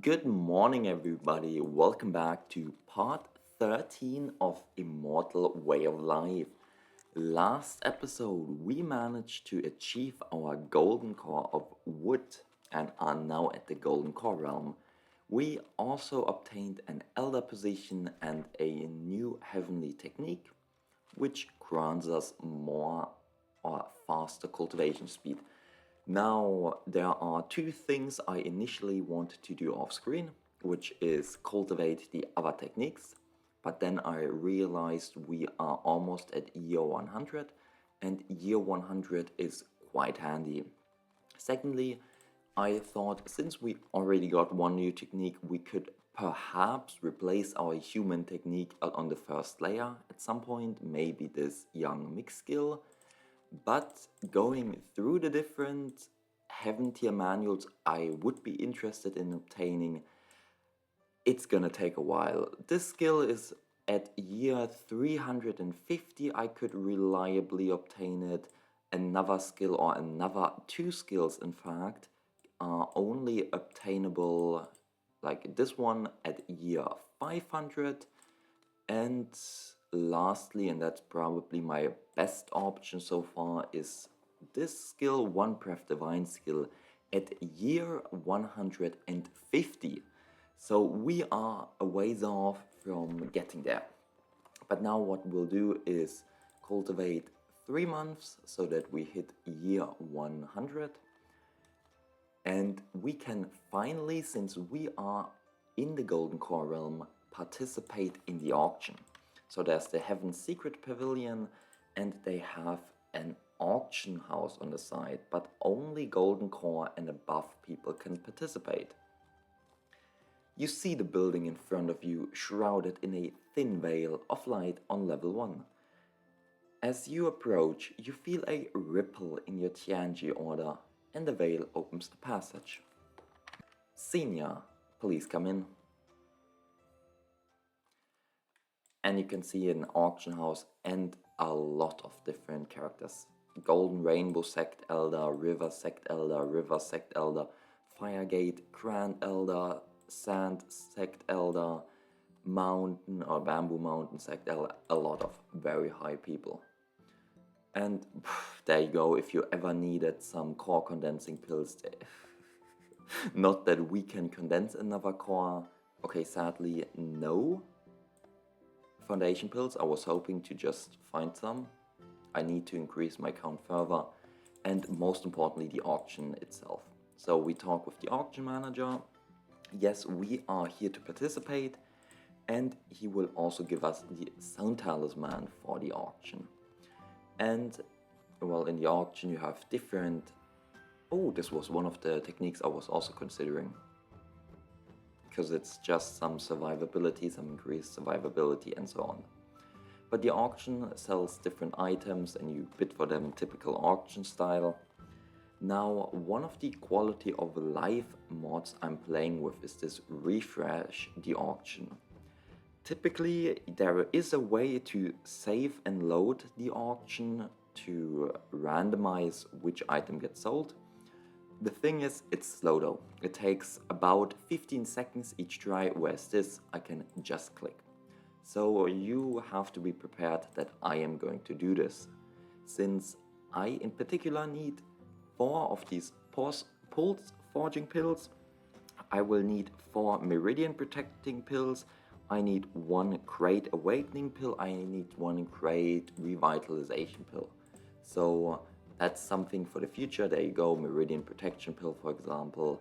Good morning, everybody. Welcome back to part 13 of Immortal Way of Life. Last episode, we managed to achieve our golden core of wood and are now at the golden core realm. We also obtained an elder position and a new heavenly technique, which grants us more or faster cultivation speed. Now, there are two things I initially wanted to do off screen, which is cultivate the other techniques, but then I realized we are almost at year 100, and year 100 is quite handy. Secondly, I thought since we already got one new technique, we could perhaps replace our human technique on the first layer at some point, maybe this young mix skill. But going through the different heaven tier manuals I would be interested in obtaining, it's gonna take a while. This skill is at year 350, I could reliably obtain it. Another skill, or another two skills in fact, are only obtainable, like this one, at year 500. And lastly, and that's probably my best option so far, is this skill, One Breath Divine skill, at year 150. So we are a ways off from getting there. But now what we'll do is cultivate 3 months so that we hit year 100. And we can finally, since we are in the Golden Core realm, participate in the auction. So there's the Heaven Secret Pavilion, and they have an auction house on the side, but only Golden Core and above people can participate. You see the building in front of you, shrouded in a thin veil of light on level 1. As you approach, you feel a ripple in your Tianji order, and the veil opens the passage. Senior, please come in. And you can see an auction house and a lot of different characters. Golden Rainbow Sect Elder, River Sect Elder, River Sect Elder, Firegate, Grand Elder, Sand Sect Elder, Mountain or Bamboo Mountain Sect Elder. A lot of very high people. And there you go, if you ever needed some core condensing pills. Not that we can condense another core. Okay, sadly, no. Foundation pills, I was hoping to just find some. I need to increase my count further, and most importantly, the auction itself. So we talk with the auction manager. Yes, we are here to participate, and he will also give us the sound talisman for the auction. And well, in the auction you have different... Oh, this was one of the techniques I was also considering, because it's just some survivability, some increased survivability and so on. But the auction sells different items and you bid for them typical auction style. Now, one of the quality of life mods I'm playing with is this refresh the auction. Typically, there is a way to save and load the auction to randomize which item gets sold. The thing is, it's slow though. It takes about 15 seconds each try, whereas this I can just click. So you have to be prepared that I am going to do this. Since I in particular need 4 of these pulse forging pills, I will need 4 meridian protecting pills, I need 1 great awakening pill, I need 1 great revitalization pill. So that's something for the future. There you go, meridian protection pill for example.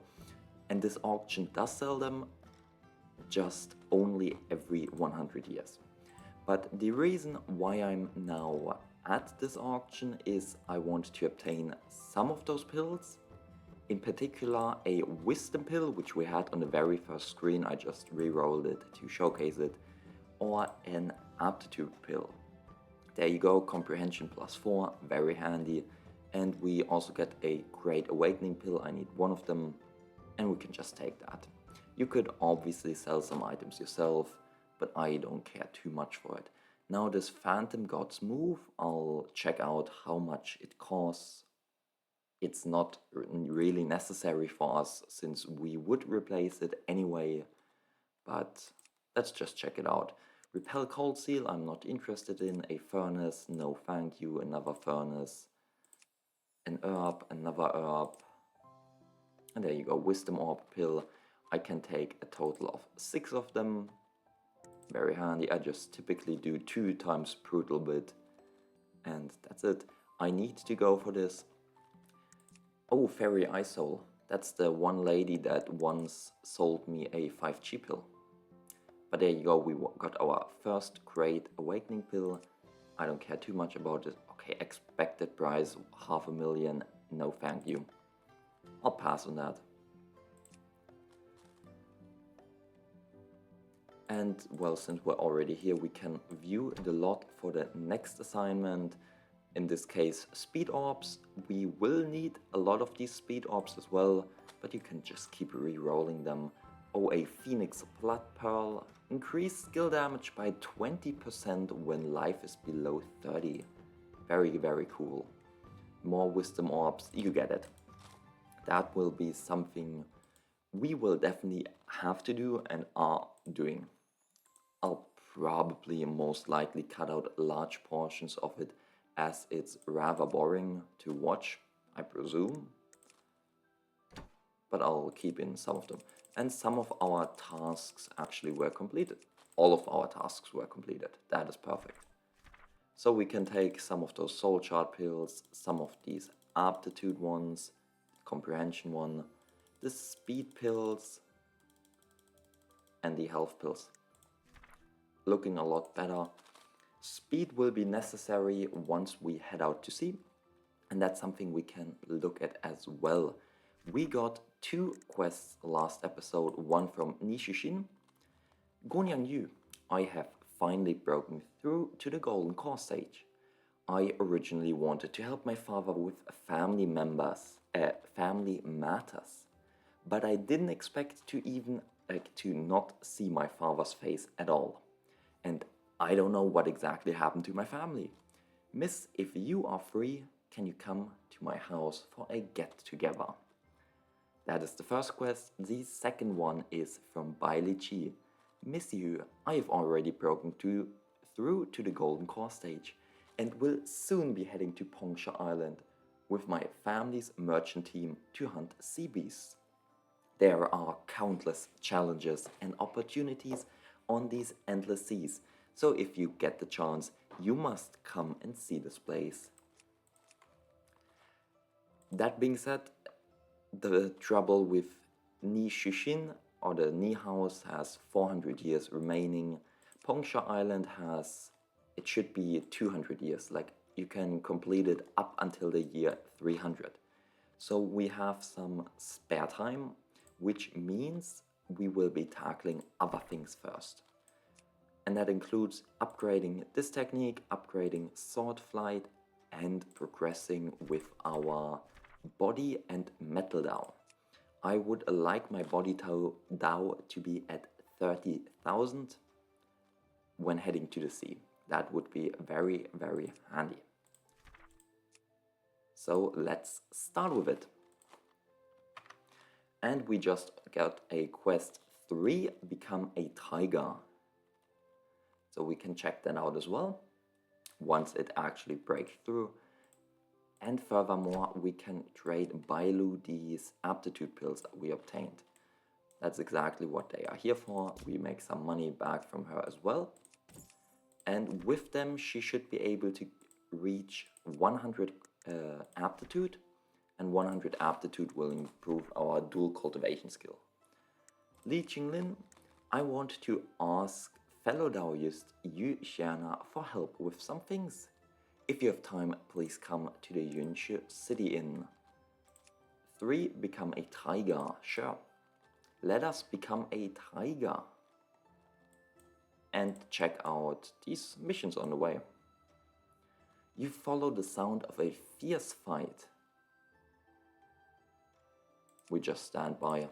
And this auction does sell them, just only every 100 years. But the reason why I'm now at this auction is I want to obtain some of those pills. In particular, a wisdom pill, which we had on the very first screen, I just re-rolled it to showcase it, or an aptitude pill. There you go, comprehension +4, very handy. And we also get a great awakening pill, I need 1 of them, and we can just take that. You could obviously sell some items yourself, but I don't care too much for it. Now this Phantom God's Move, I'll check out how much it costs it's not really necessary for us since we would replace it anyway, but let's just check it out. Repel Cold Seal, I'm not interested in. A Furnace, no thank you. Another Furnace. An Herb, another Herb. And there you go, Wisdom Orb Pill. I can take a total of 6 of them. Very handy. I just typically do 2 times Brutal Bit. And that's it. I need to go for this. Oh, Fairy Eye Soul. That's the one lady that once sold me a 5G pill. But there you go, we got our first Great Awakening pill. I don't care too much about it. Okay, expected price, 500,000. No thank you. I'll pass on that. And well, since we're already here, we can view the lot for the next assignment. In this case, Speed Orbs. We will need a lot of these Speed Orbs as well, but you can just keep re-rolling them. Oh, a Phoenix Blood Pearl. Increase skill damage by 20% when life is below 30. Very, very cool. More Wisdom Orbs, you get it. That will be something we will definitely have to do and are doing. I'll probably most likely cut out large portions of it as it's rather boring to watch, I presume. But I'll keep in some of them. And some of our tasks actually were completed. All of our tasks were completed. That is perfect. So we can take some of those soul shard pills, some of these aptitude ones, comprehension one, the speed pills, and the health pills. Looking a lot better. Speed will be necessary once we head out to sea, and that's something we can look at as well. We got 2 quests last episode, one from Nishushin. Gonyang Yu, I have finally broken through to the Golden Core stage. I originally wanted to help my father with family matters, but I didn't expect to not see my father's face at all. And I don't know what exactly happened to my family. Miss, if you are free, can you come to my house for a get-together? That is the first quest. The second one is from Bailey Chi. Miss you, I have already broken through to the Golden Core stage and will soon be heading to Pongsha Island with my family's merchant team to hunt sea beasts. There are countless challenges and opportunities on these endless seas, so if you get the chance, you must come and see this place. That being said, the trouble with Ni Shushin, or the Ni House, has 400 years remaining. Pongsha Island it should be 200 years, like you can complete it up until the year 300. So we have some spare time, which means we will be tackling other things first. And that includes upgrading this technique, upgrading sword flight, and progressing with our body and metal Dao. I would like my body Dao to be at 30,000 when heading to the sea. That would be very, very handy. So let's start with it. And we just got a quest 3, become a tiger. So we can check that out as well, once it actually breaks through. And furthermore, we can trade Bailu these aptitude pills that we obtained. That's exactly what they are here for. We make some money back from her as well. And with them, she should be able to reach 100 aptitude, and 100 aptitude will improve our dual cultivation skill. Li Qinglin, I want to ask fellow Daoist Yu Xiana for help with some things. If you have time, please come to the Yunshu City Inn. 3. Become a tiger. Sure. Let us become a tiger. And check out these missions on the way. You follow the sound of a fierce fight. We just stand by.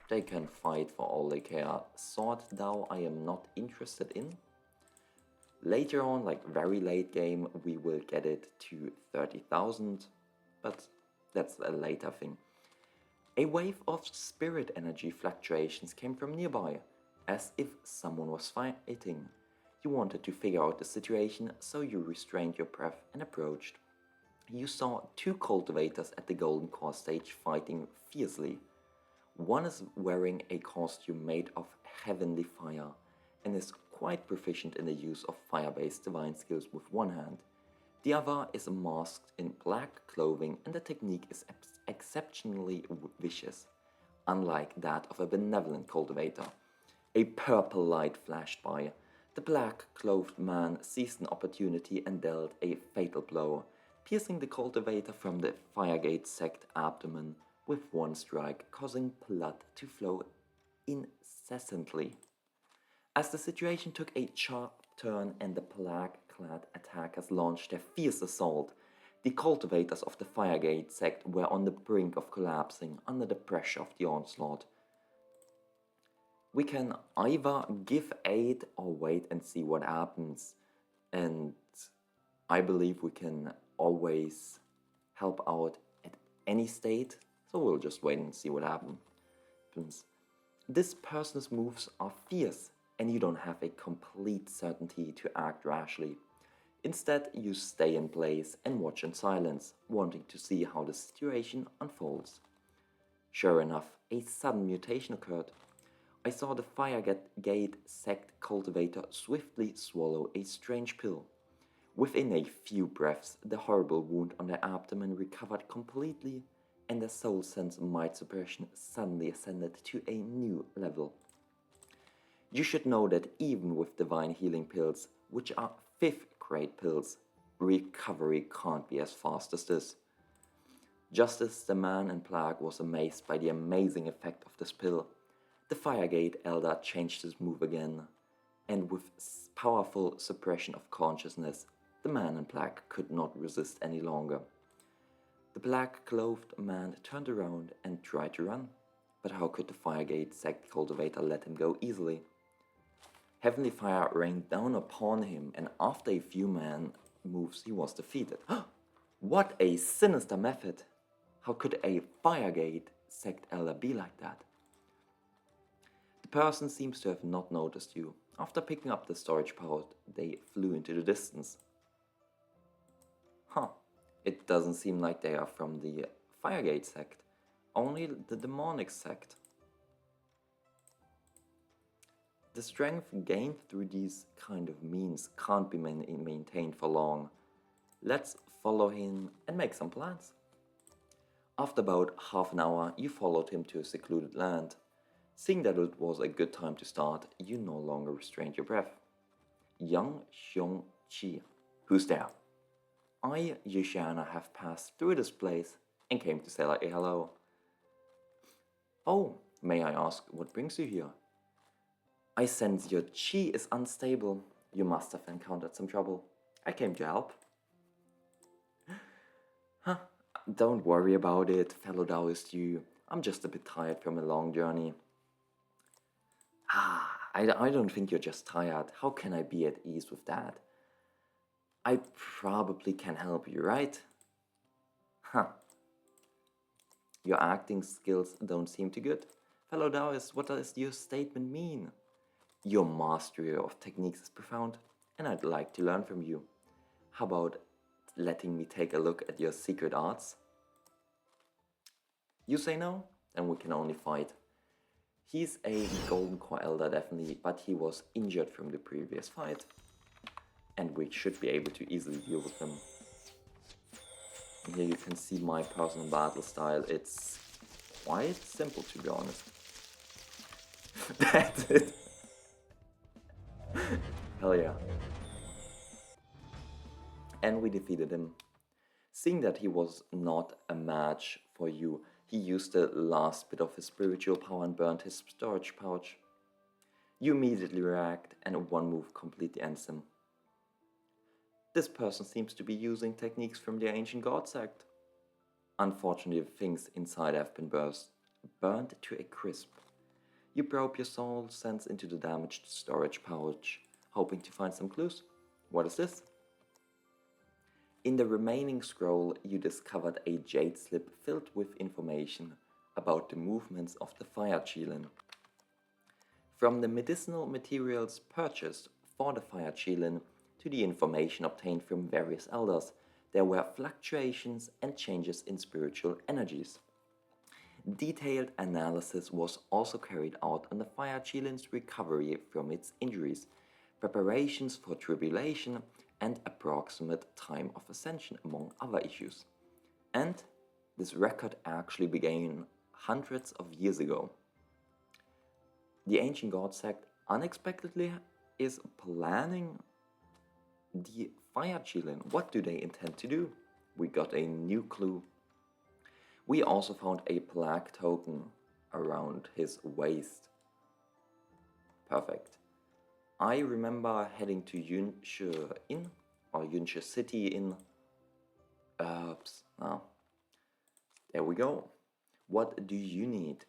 They can fight for all they care. Sword Dao I am not interested in. Later on, like very late game, we will get it to 30,000, but that's a later thing. A wave of spirit energy fluctuations came from nearby, as if someone was fighting. You wanted to figure out the situation, so you restrained your breath and approached. You saw two cultivators at the Golden Core stage fighting fiercely. One is wearing a costume made of heavenly fire and is quite proficient in the use of fire-based divine skills with one hand. The other is masked in black clothing and the technique is exceptionally vicious, unlike that of a benevolent cultivator. A purple light flashed by. The black-clothed man seized an opportunity and dealt a fatal blow, piercing the cultivator from the Firegate sect abdomen with one strike, causing blood to flow incessantly. As the situation took a sharp turn and the plague-clad attackers launched their fierce assault, the cultivators of the Firegate sect were on the brink of collapsing under the pressure of the onslaught. We can either give aid or wait and see what happens, and I believe we can always help out at any state, so we'll just wait and see what happens. This person's moves are fierce, and you don't have a complete certainty to act rashly. Instead, you stay in place and watch in silence, wanting to see how the situation unfolds. Sure enough, a sudden mutation occurred. I saw the Firegate sect cultivator swiftly swallow a strange pill. Within a few breaths, the horrible wound on their abdomen recovered completely, and their soul sense might suppression suddenly ascended to a new level. You should know that even with divine healing pills, which are 5th grade pills, recovery can't be as fast as this. Just as the man in black was amazed by the amazing effect of this pill, the Firegate Elder changed his move again, and with powerful suppression of consciousness, the man in black could not resist any longer. The black-clothed man turned around and tried to run, but how could the Firegate sect cultivator let him go easily? Heavenly fire rained down upon him, and after a few moves he was defeated. What a sinister method! How could a Firegate sect elder be like that? The person seems to have not noticed you. After picking up the storage pouch, they flew into the distance. It doesn't seem like they are from the Firegate sect, only the demonic sect. The strength gained through these kind of means can't be maintained for long. Let's follow him and make some plans. After about half an hour, you followed him to a secluded land. Seeing that it was a good time to start, you no longer restrained your breath. Young Xiong Qi, who's there? I, Yushana, have passed through this place and came to say like a hello. Oh, may I ask what brings you here? I sense your chi is unstable. You must have encountered some trouble. I came to help. Don't worry about it, fellow Taoist you. I'm just a bit tired from a long journey. I don't think you're just tired. How can I be at ease with that? I probably can help you, right? Your acting skills don't seem too good. Fellow Taoist, what does your statement mean? Your mastery of techniques is profound, and I'd like to learn from you. How about letting me take a look at your secret arts? You say no? Then we can only fight. He's a Golden Core Elder definitely, but he was injured from the previous fight. And we should be able to easily deal with him. And here you can see my personal battle style. It's quite simple, to be honest. That's it. Hell yeah. And we defeated him. Seeing that he was not a match for you, he used the last bit of his spiritual power and burned his storage pouch. You immediately react, and one move completely ends him. This person seems to be using techniques from the ancient god sect. Unfortunately, things inside have been burned to a crisp. You probe your soul sense into the damaged storage pouch, hoping to find some clues. What is this? In the remaining scroll, you discovered a jade slip filled with information about the movements of the Fire Qinglin. From the medicinal materials purchased for the Fire Qinglin to the information obtained from various elders, there were fluctuations and changes in spiritual energies. Detailed analysis was also carried out on the Fire Qinglin's recovery from its injuries, preparations for tribulation, and approximate time of ascension, among other issues. And this record actually began hundreds of years ago. The Ancient God Sect unexpectedly is planning the Fire Qinglin. What do they intend to do? We got a new clue. We also found a plaque token around his waist. Perfect. I remember heading to Yunshe Inn, or Yunshe City in... Oops, now. There we go. What do you need?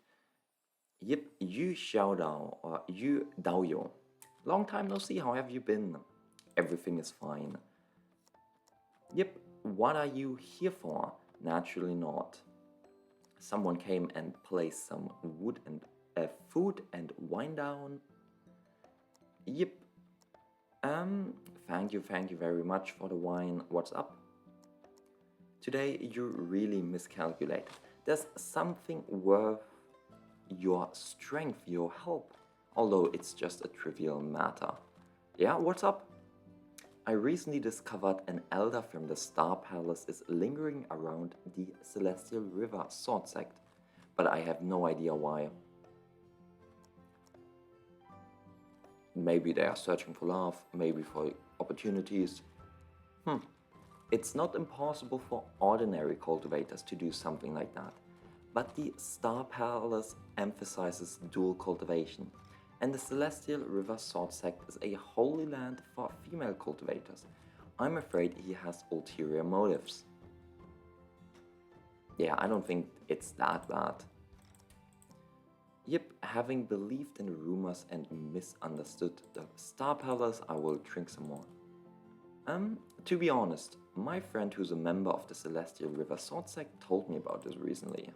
Yep, Yu Xiaodao, or Yu Daoyo. Long time no see, how have you been? Everything is fine. Yep, what are you here for? Naturally not. Someone came and placed some wood and food and wine down. Yep. Thank you very much for the wine. What's up? Today you really miscalculated. There's something worth your strength, your help, although it's just a trivial matter. Yeah, what's up? I recently discovered an elder from the Star Palace is lingering around the Celestial River Sword Sect, but I have no idea why. Maybe they are searching for love, maybe for opportunities. It's not impossible for ordinary cultivators to do something like that, but the Star Palace emphasizes dual cultivation, and the Celestial River Sword Sect is a holy land for female cultivators. I'm afraid he has ulterior motives. Yeah, I don't think it's that bad. Yep, having believed in the rumors and misunderstood the Star Palace, I will drink some more. To be honest, my friend who's a member of the Celestial River Sword Sect told me about this recently.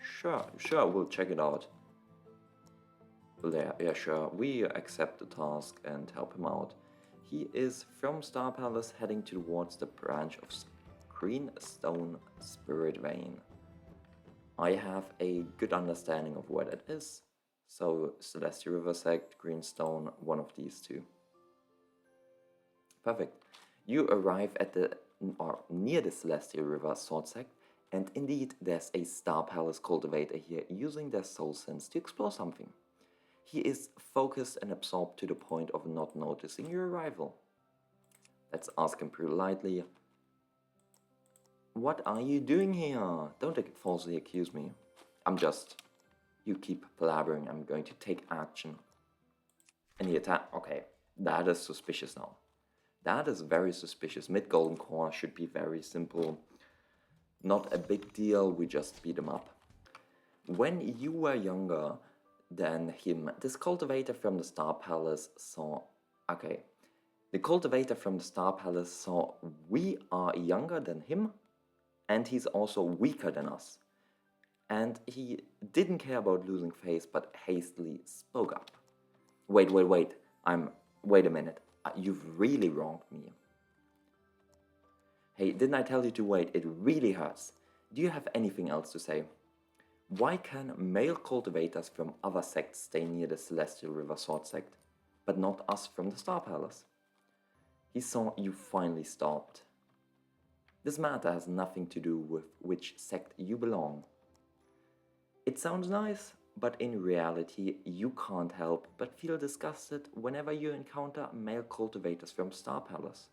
Sure, we'll check it out. Yeah, sure, we accept the task and help him out. He is from Star Palace heading towards the branch of Greenstone Spirit Vein. I have a good understanding of where that is, so Celestial River Sect, Greenstone, one of these two. Perfect. You arrive at near the Celestial River Sword Sect, and indeed there's a Star Palace cultivator here using their soul sense to explore something. He is focused and absorbed to the point of not noticing your arrival. Let's ask him politely. What are you doing here? Don't falsely accuse me. You keep blabbering, I'm going to take action. And he attack. Okay, that is suspicious now. That is very suspicious. Mid-Golden Core should be very simple. Not a big deal, we just beat him up. When you were younger than him, this cultivator from the Star Palace saw... Okay. The cultivator from the Star Palace saw we are younger than him, and he's also weaker than us. And he didn't care about losing face, but hastily spoke up. Wait. Wait a minute. You've really wronged me. Hey, didn't I tell you to wait? It really hurts. Do you have anything else to say? Why can male cultivators from other sects stay near the Celestial River Sword Sect, but not us from the Star Palace? He saw you finally stopped. This matter has nothing to do with which sect you belong. It sounds nice, but in reality you can't help but feel disgusted whenever you encounter male cultivators from Star Palace.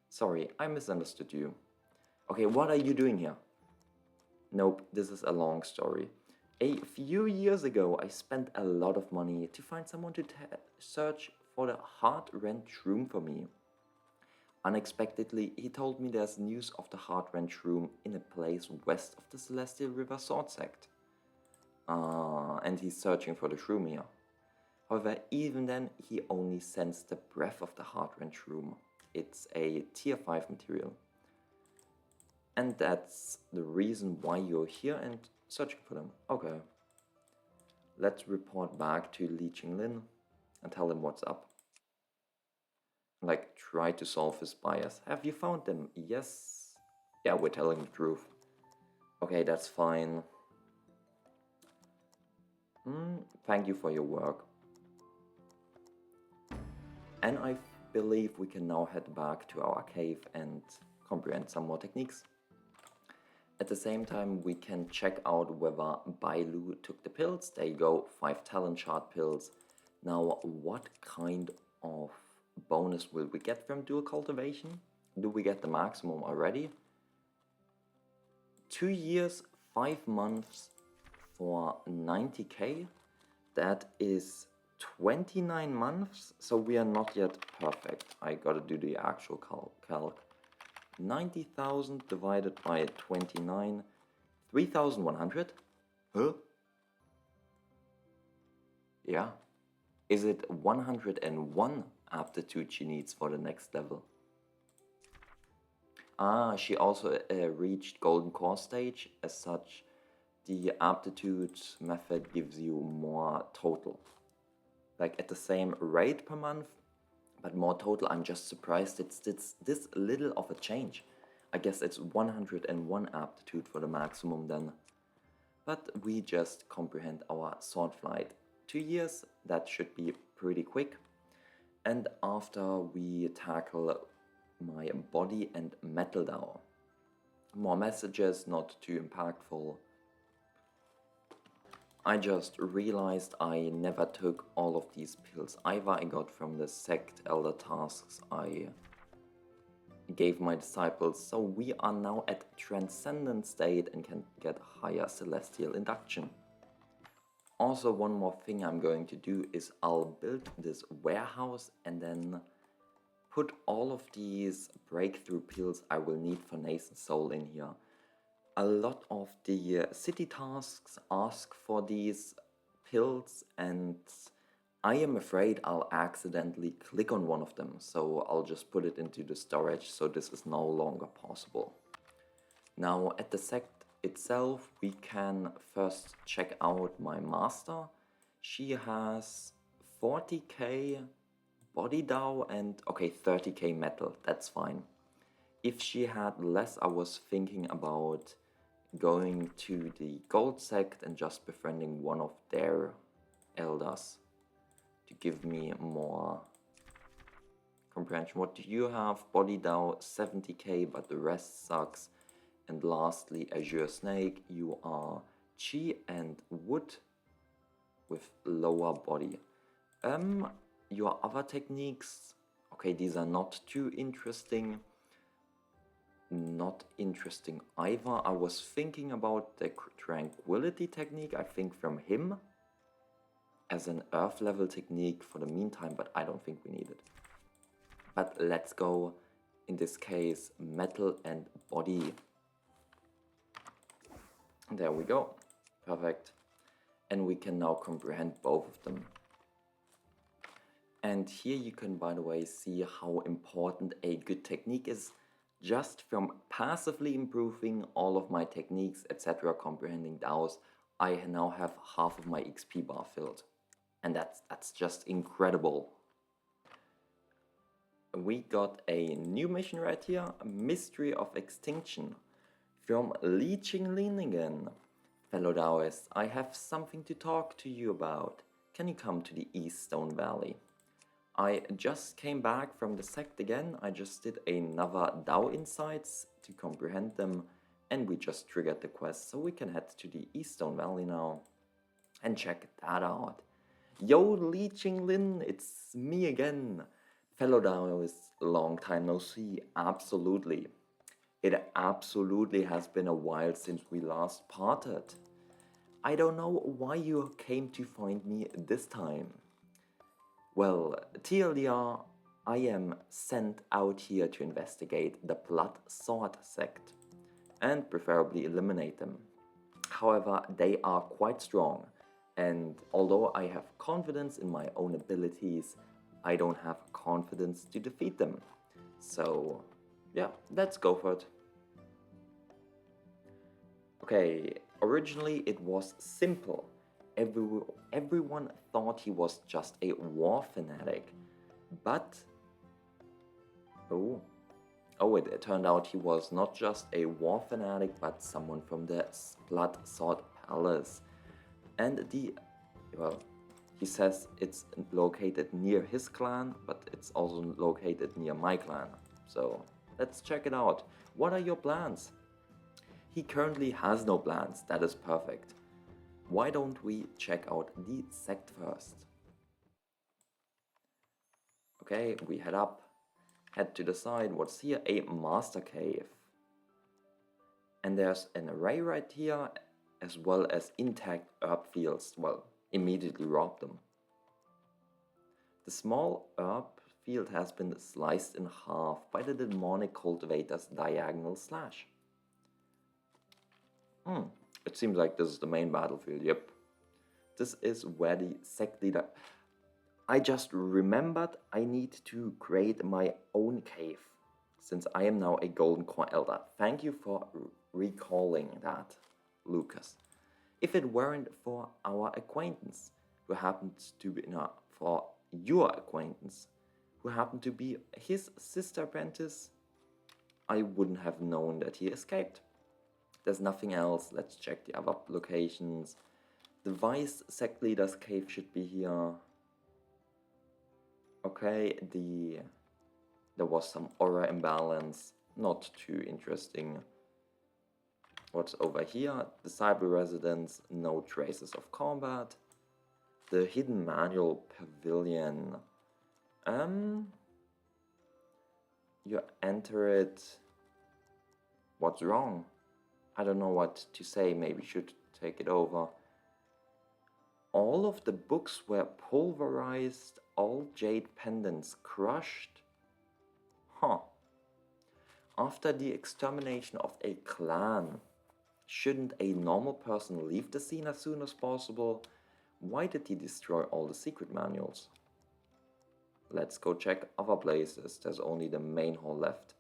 Sorry, I misunderstood you. Okay, what are you doing here? Nope, this is a long story. A few years ago I spent a lot of money to find someone to search for the heart-wrench room for me. Unexpectedly, he told me there's news of the heart-wrench room in a place west of the Celestial River Sword Sect. And he's searching for the shroom here. However, even then, he only sensed the breath of the Heartwrench Room. It's a tier 5 material. And that's the reason why you're here and searching for them. Okay. Let's report back to Qinglin and tell him what's up. Like, try to solve his bias. Have you found them? Yes. Yeah, we're telling the truth. Okay, that's fine. Thank you for your work. And I believe we can now head back to our cave and comprehend some more techniques. At the same time, we can check out whether Bailu took the pills. There you go, 5 talent shard pills. Now, what kind of bonus will we get from dual cultivation? Do we get the maximum already? 2 years, 5 months for 90k. That is 29 months, so we are not yet perfect. I gotta do the actual calc. 90,000 divided by 29, 3,100? Huh? Yeah. Is it 101 aptitude she needs for the next level? Ah, she also reached Golden Core stage. As such, the aptitude method gives you more total. Like at the same rate per month, but more total. I'm just surprised it's this little of a change. I guess it's 101 aptitude for the maximum then. But we just comprehend our sword flight. 2 years, that should be pretty quick. And after we tackle my body and metal Dao. More messages, not too impactful. I just realized I never took all of these pills. Either I got from the Sect Elder tasks I gave my disciples, so we are now at Transcendent state and can get higher Celestial Induction. Also, one more thing I'm going to do is I'll build this warehouse and then put all of these breakthrough pills I will need for Nascent Soul in here. A lot of the city tasks ask for these pills and I am afraid I'll accidentally click on one of them, so I'll just put it into the storage so this is no longer possible. Now at the sect itself we can first check out my master. She has 40k body Dao and okay 30k metal, that's fine. If she had less, I was thinking about going to the gold sect and just befriending one of their elders to give me more comprehension. What do you have? Body Dao 70k, but the rest sucks. And lastly, Azure Snake, you are Chi and Wood with lower body. Your other techniques, okay, these are not too interesting. Not interesting either. I was thinking about the tranquility technique, I think from him, as an earth level technique for the meantime, but I don't think we need it. But let's go, in this case, metal and body. There we go. Perfect. And we can now comprehend both of them. And here you can, by the way, see how important a good technique is. Just from passively improving all of my techniques, etc., comprehending DAOs, I now have half of my XP bar filled. And that's just incredible. We got a new mission right here, Mystery of Extinction, from Qinglin again. Fellow Daoists, I have something to talk to you about. Can you come to the East Stone Valley? I just came back from the sect again. I just did another DAO Insights to comprehend them, and we just triggered the quest, so we can head to the East Stone Valley now and check that out. Yo, Qinglin, it's me again. Fellow Daoists, long time no see, absolutely. It absolutely has been a while since we last parted. I don't know why you came to find me this time. Well, TLDR, I am sent out here to investigate the Blood Sword sect and preferably eliminate them. However, they are quite strong. And although I have confidence in my own abilities, I don't have confidence to defeat them. So, yeah, let's go for it. Okay, originally it was simple. Everyone thought he was just a war fanatic. But, oh, it turned out he was not just a war fanatic, but someone from the Blood Sword Palace. And well, he says it's located near his clan, but it's also located near my clan. So let's check it out. What are your plans? He currently has no plans, that is perfect. Why don't we check out the sect first? Okay, we head up, head to the side. What's here? A master cave. And there's an array right here, as well as intact herb fields. Well, immediately rob them. The small herb field has been sliced in half by the demonic cultivator's diagonal slash. It seems like this is the main battlefield, yep. This is where the sect leader... I just remembered I need to create my own cave, since I am now a Golden Core Elder. Thank you for recalling that, Lucas. If it weren't for our acquaintance, who happens to be... No, for your acquaintance, who happened to be his sister apprentice, I wouldn't have known that he escaped. There's nothing else. Let's check the other locations. The Vice Sect Leader's cave should be here. Okay, there was some aura imbalance. Not too interesting. What's over here? The Cyber Residence, no traces of combat. The Hidden Manual Pavilion. You enter it. What's wrong? I don't know what to say, maybe should take it over. All of the books were pulverized, all jade pendants crushed. Huh. After the extermination of a clan, shouldn't a normal person leave the scene as soon as possible? Why did he destroy all the secret manuals? Let's go check other places. There's only the main hall left.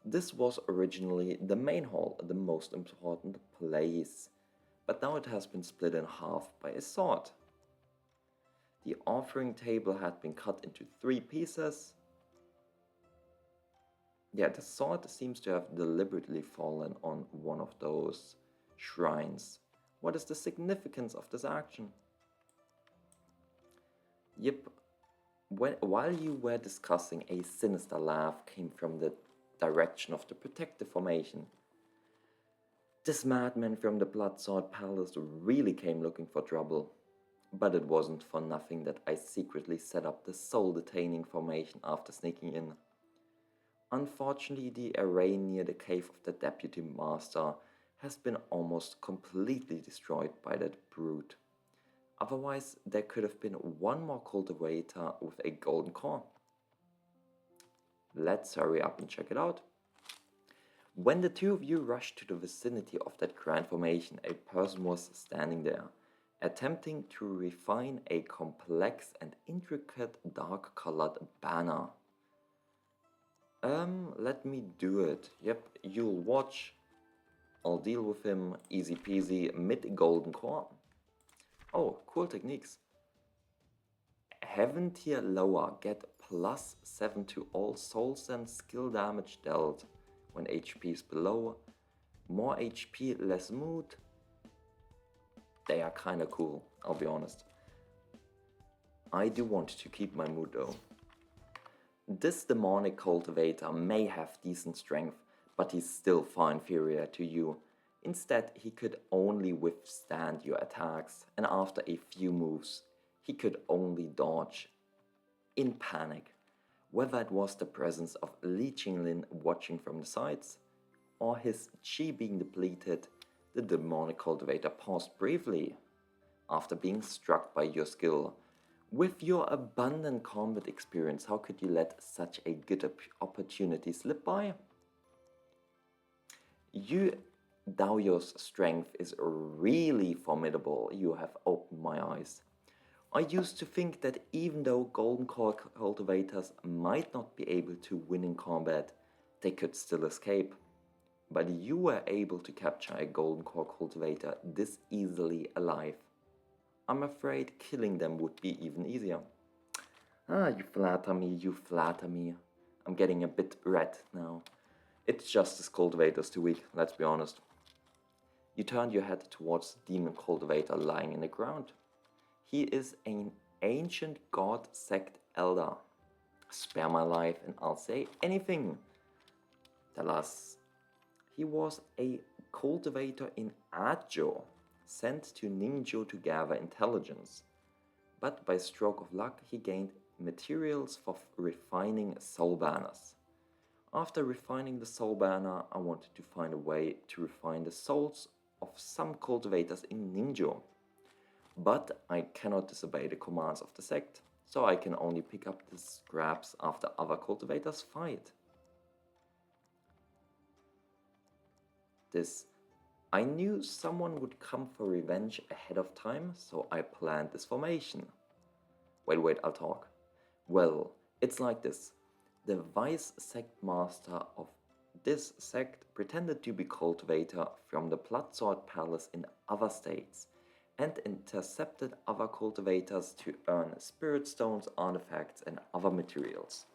This was originally the main hall, the most important place, but now it has been split in half by a sword. The offering table had been cut into 3 pieces. Yeah, the sword seems to have deliberately fallen on one of those shrines. What is the significance of this action? Yep, while you were discussing, a sinister laugh came from the direction of the protective formation. This madman from the Blood Sword Palace really came looking for trouble. But it wasn't for nothing that I secretly set up the soul-detaining formation after sneaking in. Unfortunately, the array near the cave of the Deputy Master has been almost completely destroyed by that brute. Otherwise, there could have been one more cultivator with a golden core. Let's hurry up and check it out. When the two of you rushed to the vicinity of that grand formation, a person was standing there, attempting to refine a complex and intricate dark-colored banner. Let me do it. Yep, you'll watch. I'll deal with him, easy peasy, mid-golden core. Oh, cool techniques. Heaven tier lower, get +7 to all souls and skill damage dealt when HP is below. More HP, less mood. They are kinda cool, I'll be honest. I do want to keep my mood though. This demonic cultivator may have decent strength, but he's still far inferior to you. Instead, he could only withstand your attacks, and after a few moves, he could only dodge in panic. Whether it was the presence of Qinglin watching from the sides, or his chi being depleted, the demonic cultivator paused briefly. After being struck by your skill, with your abundant combat experience, how could you let such a good opportunity slip by? You Daoyo's strength is really formidable. You have opened my eyes. I used to think that even though Golden Core cultivators might not be able to win in combat, they could still escape. But you were able to capture a Golden Core cultivator this easily alive. I'm afraid killing them would be even easier. Ah, you flatter me, you flatter me. I'm getting a bit red now. It's just this cultivator's too weak, let's be honest. You turned your head towards the demon cultivator lying in the ground. He is an ancient god sect elder. Spare my life and I'll say anything. Tell us. He was a cultivator in Ajo, sent to Ningjo to gather intelligence. But by stroke of luck, he gained materials for refining soul banners. After refining the soul banner, I wanted to find a way to refine the souls of some cultivators in Ningjo. But I cannot disobey the commands of the sect, so I can only pick up the scraps after other cultivators fight. I knew someone would come for revenge ahead of time, so I planned this formation. Wait, I'll talk. Well, it's like this. The vice sect master of this sect pretended to be cultivator from the Bloodsword Palace in other states and intercepted other cultivators to earn spirit stones, artifacts and other materials.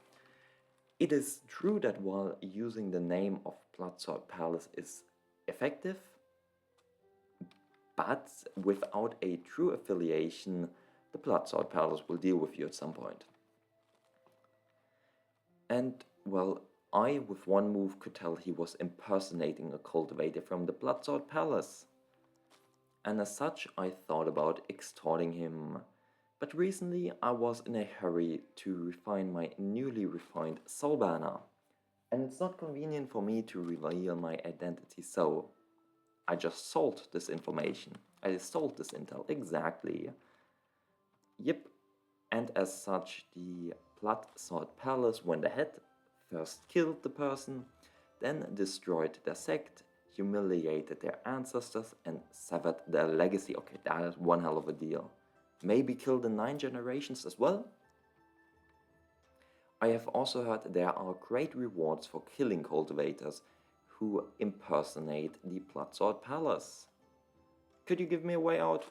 It is true that while using the name of Bloodsword Palace is effective, but without a true affiliation, the Bloodsword Palace will deal with you at some point. And, well, I, with one move, could tell he was impersonating a cultivator from the Bloodsword Palace. And as such, I thought about extorting him. But recently, I was in a hurry to refine my newly refined soul banner. And it's not convenient for me to reveal my identity, so I just sold this information. I sold this intel, exactly. Yep, and as such, the Bloodsword Palace went ahead, first killed the person, then destroyed their sect, humiliated their ancestors, and severed their legacy. Okay, that is one hell of a deal. Maybe kill the 9 generations as well? I have also heard there are great rewards for killing cultivators who impersonate the Bloodsword Palace. Could you give me a way out?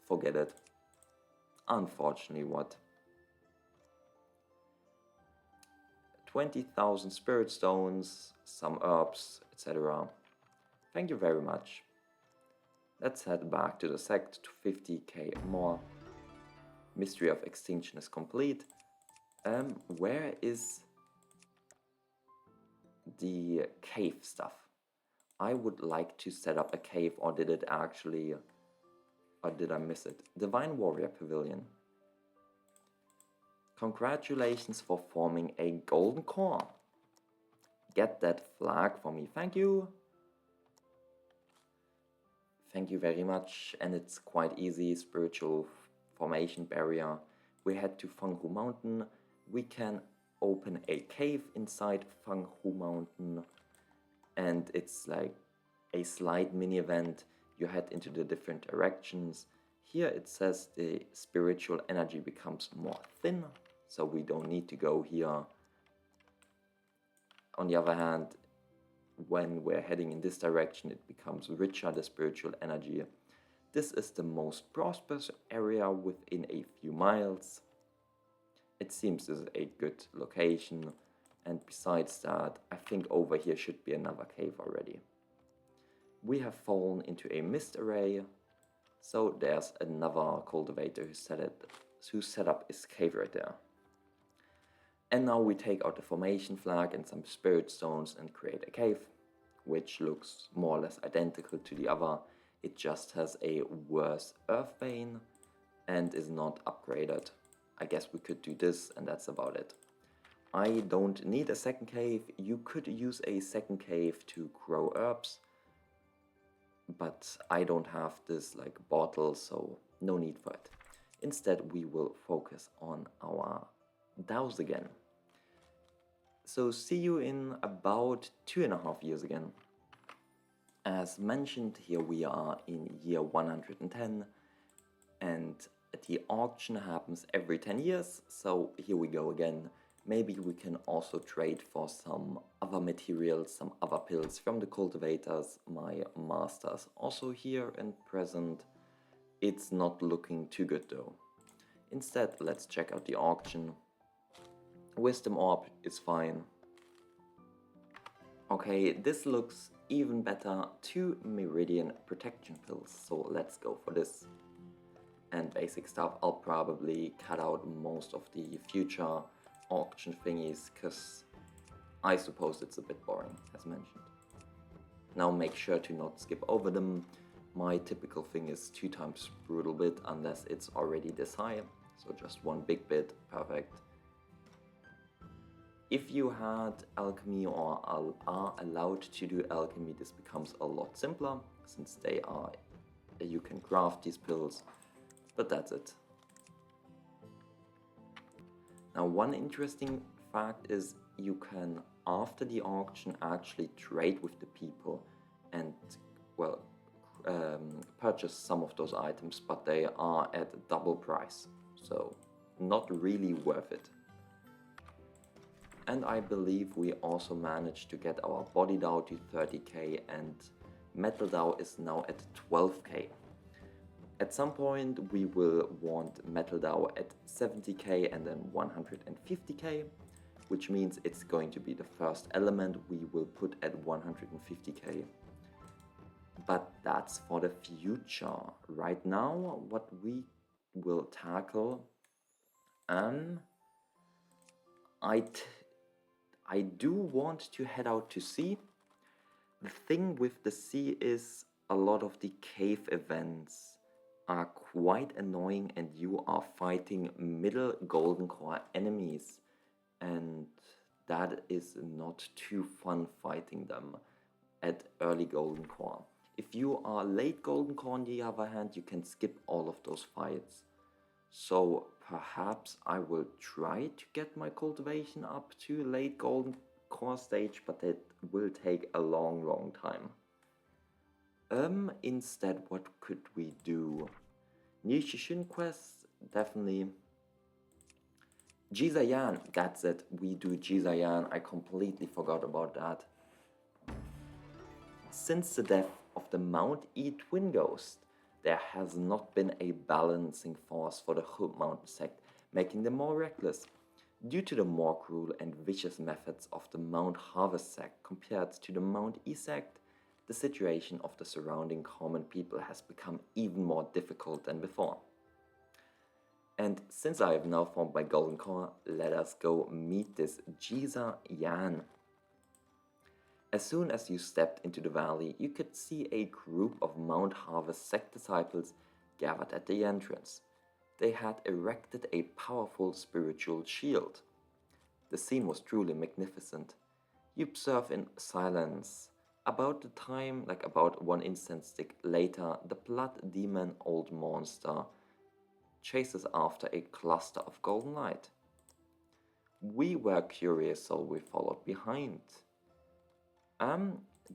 Forget it. Unfortunately, what? 20,000 spirit stones, some herbs, etc. Thank you very much. Let's head back to the sect to 50k more. Mystery of Extinction is complete. Where is the cave stuff? I would like to set up a cave, or did it actually, or did I miss it? Divine Warrior Pavilion. Congratulations for forming a Golden Core. Get that flag for me, thank you. Thank you very much, and it's quite easy. Spiritual formation barrier. We head to Fenghu Mountain. We can open a cave inside Fenghu Mountain, and it's like a slight mini event. You head into the different directions. Here it says the spiritual energy becomes more thin, so we don't need to go here. On the other hand, when we're heading in this direction, it becomes richer, the spiritual energy. This is the most prosperous area within a few miles. It seems this is a good location, and besides that, I think over here should be another cave already. We have fallen into a mist array, so there's another cultivator who set up his cave right there. And now we take out the formation flag and some spirit stones and create a cave, which looks more or less identical to the other. It just has a worse earth vein and is not upgraded. I guess we could do this, and that's about it. I don't need a second cave. You could use a second cave to grow herbs, but I don't have this like bottle, so no need for it. Instead, we will focus on our DAOs again. So see you in about 2.5 years again. As mentioned, here we are in year 110, and the auction happens every 10 years, so here we go again. Maybe we can also trade for some other materials, some other pills from the cultivators, my masters. Also here and present, it's not looking too good though. Instead, let's check out the auction. Wisdom Orb is fine. Okay, this looks even better. 2 Meridian Protection Pills, so let's go for this. And basic stuff, I'll probably cut out most of the future auction thingies, because I suppose it's a bit boring, as mentioned. Now make sure to not skip over them. My typical thing is 2 times Brutal Bit, unless it's already this high, so just 1 big bit, perfect. If you had alchemy or are allowed to do alchemy, this becomes a lot simpler, since you can craft these pills, but that's it. Now, one interesting fact is you can, after the auction, actually trade with the people and, well, purchase some of those items, but they are at double price, so not really worth it. And I believe we also managed to get our body Dao to 30k, and metal Dao is now at 12k. At some point we will want metal Dao at 70k and then 150k, which means it's going to be the first element we will put at 150k. But that's for the future. Right now, what we will tackle, I do want to head out to sea. The thing with the sea is a lot of the cave events are quite annoying, and you are fighting middle Golden Core enemies, and that is not too fun fighting them at early Golden Core. If you are late Golden Core, on the other hand, you can skip all of those fights. So perhaps I will try to get my cultivation up to late Golden Core stage, but it will take a long time. Instead, what could we do? Nishishin quests, definitely. Jizayan, that's it, we do Jizayan, I completely forgot about that. Since the death of the Mount E Twin Ghost, there has not been a balancing force for the Hood Mountain sect, making them more reckless. Due to the more cruel and vicious methods of the Mount Harvest sect compared to the Mount E sect, the situation of the surrounding common people has become even more difficult than before. And since I have now formed my Golden Core, let us go meet this Jiza Yan. As soon as you stepped into the valley, you could see a group of Mount Harvest sect disciples gathered at the entrance. They had erected a powerful spiritual shield. The scene was truly magnificent. You observe in silence. About 1 instant stick later, the blood demon old monster chases after a cluster of golden light. We were curious, so we followed behind.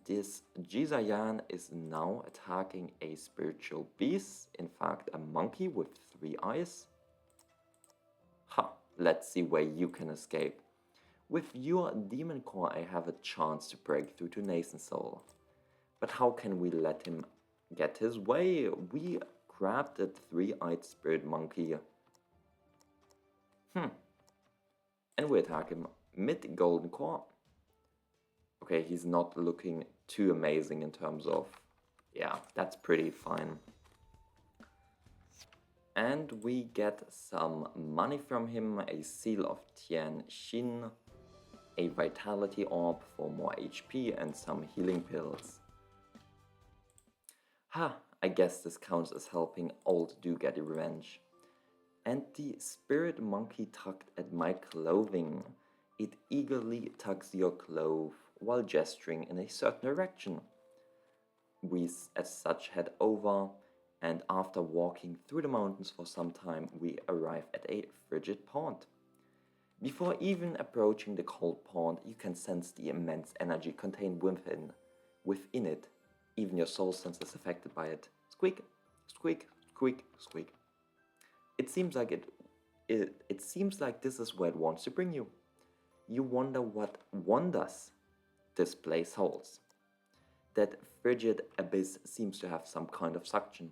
This Jizayan is now attacking a spiritual beast, in fact a monkey with 3 eyes. Let's see where you can escape. With your demon core I have a chance to break through to Nathan's soul. But how can we let him get his way? We grabbed a 3-eyed spirit monkey. And we attack him mid Golden Core. Okay, he's not looking too amazing in terms of... yeah, that's pretty fine. And we get some money from him, a seal of Tian Xin, a vitality orb for more HP, and some healing pills. I guess this counts as helping old Do get revenge. And the spirit monkey tugged at my clothing. It eagerly tugs your clothes while gesturing in a certain direction. We as such head over, and after walking through the mountains for some time, we arrive at a frigid pond. Before even approaching the cold pond, you can sense the immense energy contained within it. Even your soul sense is affected by it. Squeak, squeak, squeak, squeak. It seems like it seems like this is where it wants to bring you. You wonder what wonders this place holds. That frigid abyss seems to have some kind of suction,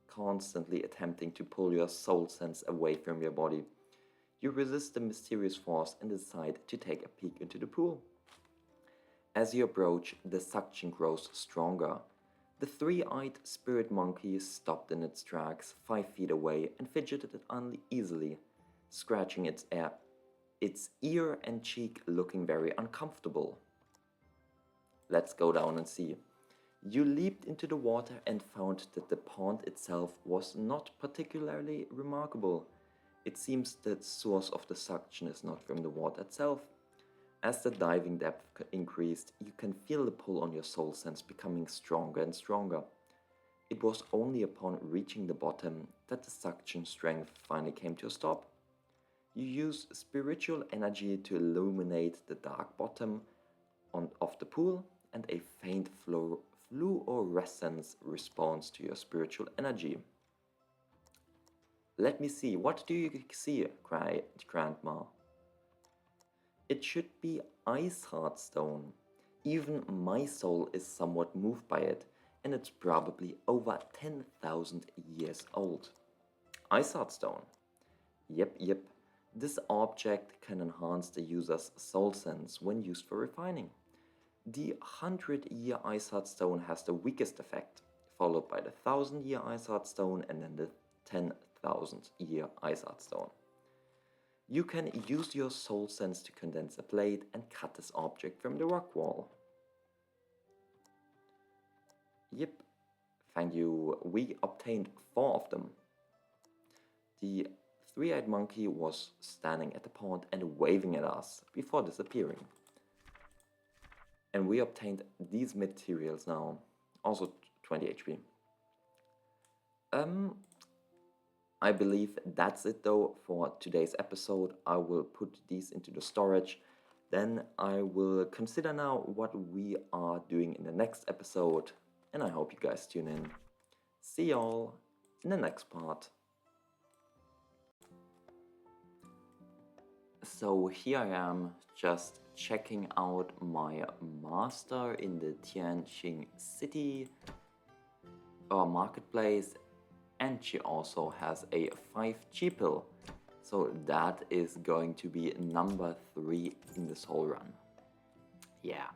constantly attempting to pull your soul sense away from your body. You resist the mysterious force and decide to take a peek into the pool. As you approach, the suction grows stronger. The three-eyed spirit monkey stopped in its tracks 5 feet away and fidgeted uneasily, scratching its ear and cheek, looking very uncomfortable. Let's go down and see. You leaped into the water and found that the pond itself was not particularly remarkable. It seems the source of the suction is not from the water itself. As the diving depth increased, you can feel the pull on your soul sense becoming stronger and stronger. It was only upon reaching the bottom that the suction strength finally came to a stop. You use spiritual energy to illuminate the dark bottom of the pool, and a faint fluorescence responds to your spiritual energy. Let me see, what do you see? Cried Grandma. It should be ice heart stone. Even my soul is somewhat moved by it, and it's probably over 10,000 years old. Ice heart stone. Yep. This object can enhance the user's soul sense when used for refining. The 100-year Ice Heart Stone has the weakest effect, followed by the 1,000-year Ice Heart Stone and then the 10,000-year Ice Heart Stone. You can use your soul sense to condense a blade and cut this object from the rock wall. Yep, thank you. We obtained 4 of them. The three-eyed monkey was standing at the pond and waving at us before disappearing. And we obtained these materials now, also 20 HP. I believe that's it though for today's episode. I will put these into the storage. Then I will consider now what we are doing in the next episode. And I hope you guys tune in. See y'all in the next part. So here I am, just checking out my master in the Tianjin city marketplace, and she also has a 5G pill. So that is going to be number 3 in this whole run. Yeah.